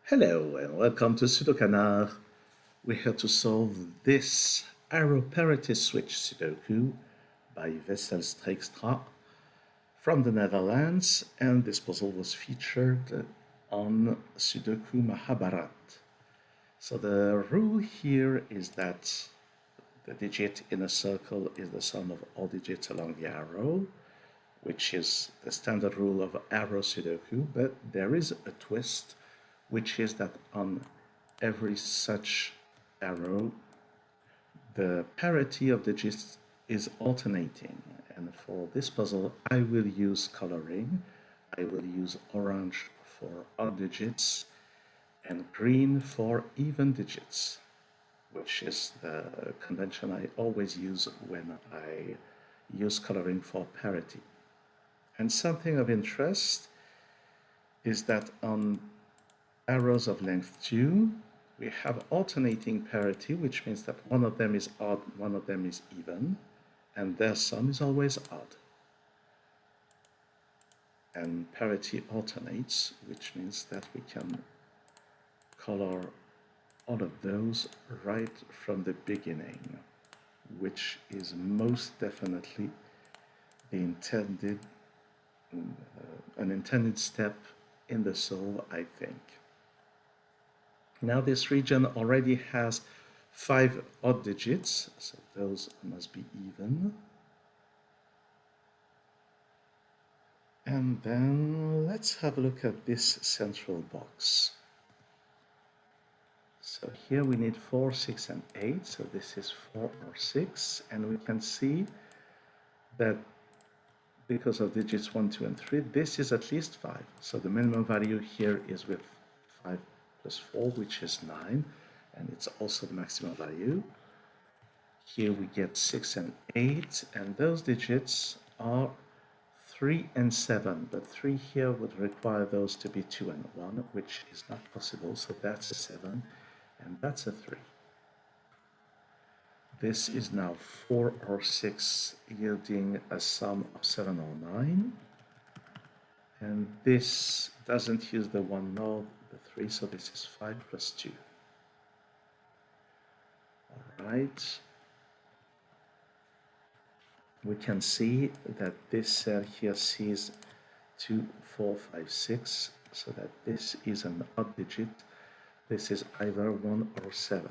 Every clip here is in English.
Hello and welcome to SudoKanard. We're here to solve this arrow parity switch Sudoku by Wessel Strijkstra from the Netherlands, and this puzzle was featured on Sudoku Mahabharat. So the rule here is that the digit in a circle is the sum of all digits along the arrow, which is the standard rule of arrow Sudoku, but there is a twist, which is that on every such arrow, the parity of digits is alternating. And for this puzzle, I will use coloring. I will use orange for odd digits and green for even digits, which is the convention I always use when I use coloring for parity. And something of interest is that on arrows of length 2, we have alternating parity, which means that one of them is odd, one of them is even, and their sum is always odd. And parity alternates, which means that we can color all of those right from the beginning, which is most definitely the an intended step in the solve, I think. Now this region already has 5 odd digits, so those must be even. And then let's have a look at this central box. So here we need 4, 6, and 8, so this is 4 or 6, and we can see that because of digits 1, 2, and 3, this is at least 5. So the minimum value here is with 5 plus 4, which is 9, and it's also the maximum value. Here we get 6 and 8, and those digits are 3 and 7, but 3 here would require those to be 2 and 1, which is not possible, so that's a 7, and that's a 3. This is now 4 or 6, yielding a sum of 7 or 9. And this doesn't use the 1 nor the 3, so this is 5 plus 2. All right. We can see that this cell here sees 2, 4, 5, 6, so that this is an odd digit. This is either 1 or 7.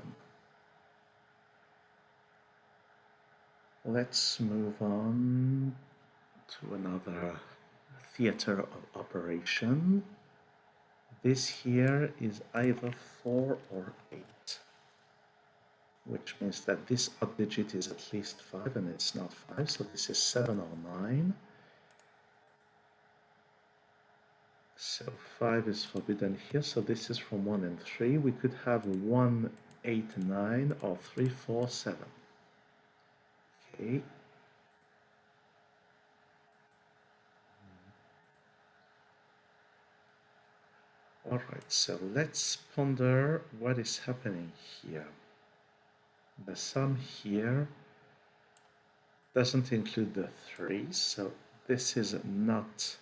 Let's move on to another theater of operation. This here is either 4 or 8, which means that this odd digit is at least 5, and it's not 5, so this is 7 or 9. So 5 is forbidden here, so this is from 1 and 3. We could have 1, 8, 9, or 3, 4, 7. Okay. Alright, so let's ponder what is happening here. The sum here doesn't include the 3, so this is not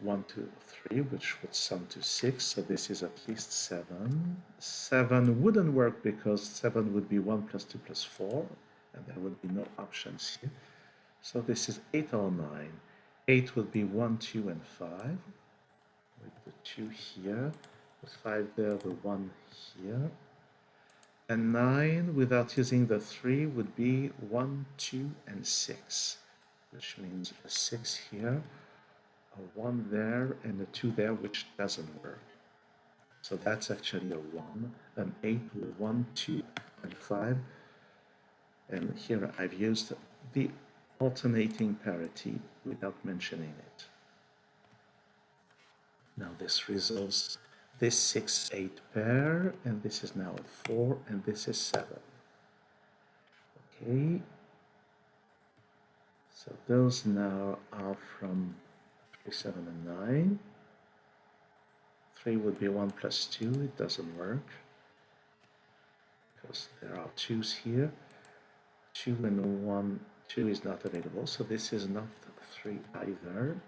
1, 2, 3, which would sum to 6, so this is at least 7. 7 wouldn't work because 7 would be 1 plus 2 plus 4, and there would be no options here. So this is 8 or 9. 8 would be 1, 2, and 5, with the 2 here, the 5 there, the 1 here. And 9, without using the 3, would be 1, 2, and 6, which means a 6 here, a 1 there, and a 2 there, which doesn't work. So that's actually a 1, an 8 with 1, 2, and 5. And here I've used the alternating parity without mentioning it. Now this resolves this 6, 8 pair, and this is now a 4, and this is 7. Okay. So those now are from 3, 7, and 9. 3 would be 1 plus 2, it doesn't work, because there are 2's here. 2 and 1, 2 is not available, so this is not 3 either.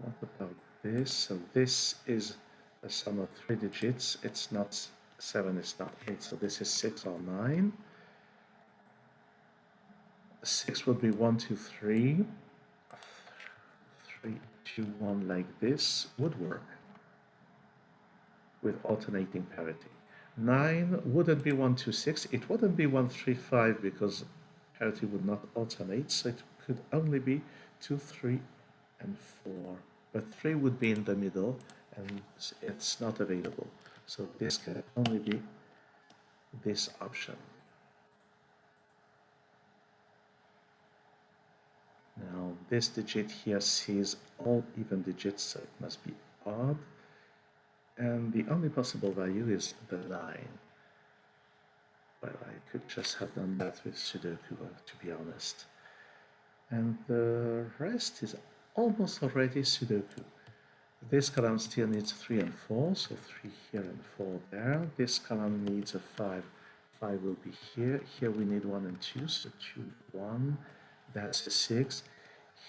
What about this? So this is a sum of 3 digits. It's not 7, it's not 8, so this is 6 or 9. 6 would be 1, 2, 3. 3, 2, 1 like this would work with alternating parity. 9 wouldn't be 1, 2, 6. It wouldn't be 1, 3, 5 because parity would not alternate, so it could only be 2, 3, and 4. But 3 would be in the middle, and it's not available. So this can only be this option. Now this digit here sees all even digits, so it must be odd. And the only possible value is the 9. Well, I could just have done that with Sudoku, to be honest. And the rest is almost already Sudoku. This column still needs 3 and 4, so 3 here and 4 there. This column needs a 5. 5 will be here. Here we need 1 and 2, so 2, 1. That's a 6.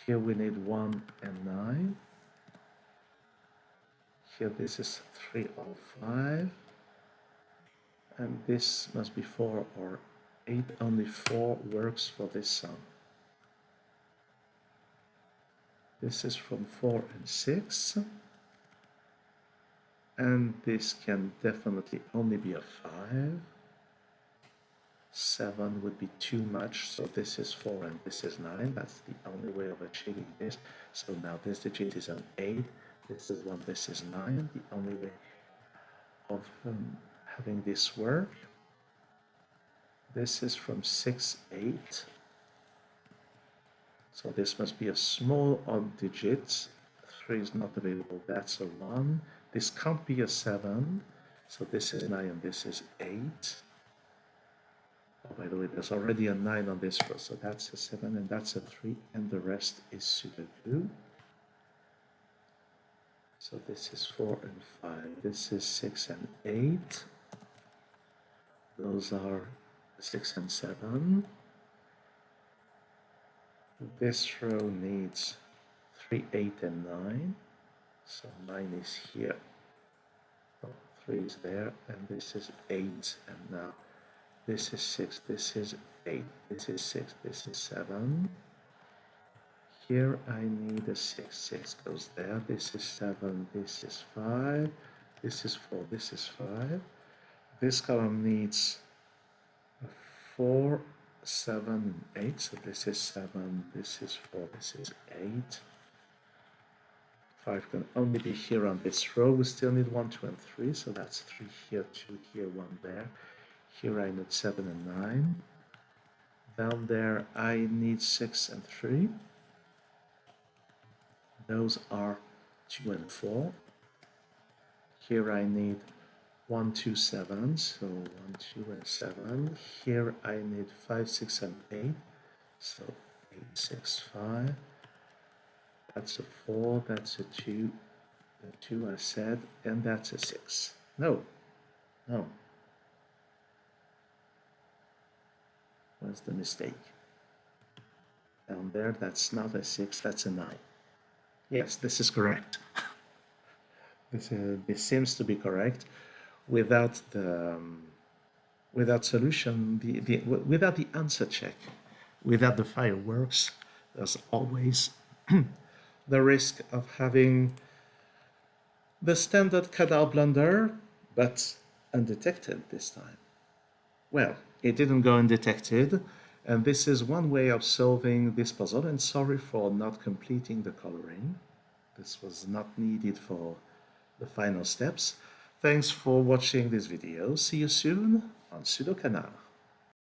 Here we need 1 and 9. Here this is 3 or 5. And this must be 4 or 8. Only 4 works for this sum. This is from 4 and 6. And this can definitely only be a 5. 7 would be too much, so this is 4 and this is 9. That's the only way of achieving this. So now this digit is an 8. This is 1, this is 9. The only way of having this work. This is from 6, 8. So this must be a small odd digit. 3 is not available, that's a 1. This can't be a 7. So this is 9 and this is 8. Oh, by the way, there's already a 9 on this row, so that's a 7 and that's a 3, and the rest is Sudoku. So this is 4 and 5. This is 6 and 8. Those are 6 and 7. This row needs 3, 8, and 9. So 9 is here. Oh, 3 is there, and this is 8. And now this is 6, this is 8, this is 6, this is 7. Here I need a 6, 6 goes there, this is 7, this is 5, this is 4, this is 5. This column needs 4, 7, and 8, so this is 7, this is 4, this is 8. 5 can only be here on this row. We still need 1, 2, and 3, so that's 3 here, 2 here, 1 there. Here I need 7 and 9. Down there I need 6 and 3. Those are 2 and 4. Here I need 1, 2, 7, so 1, 2, and 7. Here I need 5, 6, and 8, so 8, 6, 5. That's a 4, that's a 2, the 2 I said, and that's a 6. No. What's the mistake? Down there, that's not a 6, that's a 9. Yes, this is correct. This seems to be correct. Without the solution, without the answer check, without the fireworks, there's always the risk of having the standard Kanard blunder, but undetected this time. Well, it didn't go undetected, and this is one way of solving this puzzle, and sorry for not completing the coloring. This was not needed for the final steps. Thanks for watching this video. See you soon on SudoKanard.